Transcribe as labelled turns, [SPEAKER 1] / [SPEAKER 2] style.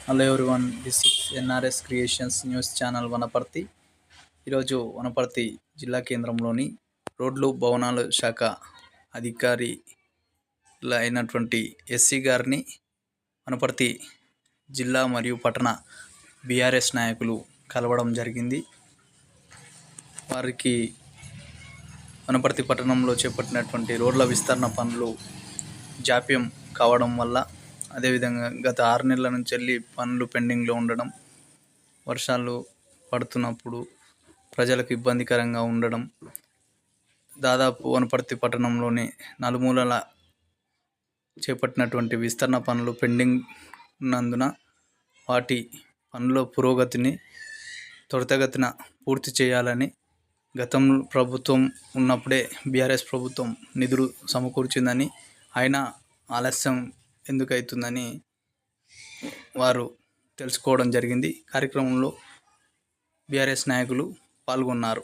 [SPEAKER 1] Hello everyone, this is NRS creations news channel Wanaparthy. ఈరోజు వనపర్తి జిల్లా కేంద్రంలోని రోడ్లు భవనాల శాఖ అధికారి అయినటువంటి ఎస్సీ గారిని వనపర్తి జిల్లా మరియు పట్టణ బీఆర్ఎస్ నాయకులు కలవడం జరిగింది. వారికి వనపర్తి పట్టణంలో చేపట్టినటువంటి రోడ్ల విస్తరణ పనులు జాప్యం కావడం వల్ల, అదేవిధంగా గత 6 నెలల నుంచి వెళ్ళి పనులు పెండింగ్లో ఉండడం, వర్షాలు పడుతున్నప్పుడు ప్రజలకు ఇబ్బందికరంగా ఉండడం, దాదాపు వనపర్తి పట్టణంలోని నలుమూలల చేపట్టినటువంటి విస్తరణ పనులు పెండింగ్ ఉన్నందున వాటి పనుల పురోగతిని త్వరితగతిన పూర్తి చేయాలని, గతం ప్రభుత్వం ఉన్నప్పుడే బీఆర్ఎస్ ప్రభుత్వం నిధులు సమకూర్చిందని, అయినా ఆలస్యం ఎందుకు అవుతుందని వారు తెలుసుకోవడం జరిగింది. కార్యక్రమంలో బీఆర్ఎస్ నాయకులు పాల్గొన్నారు.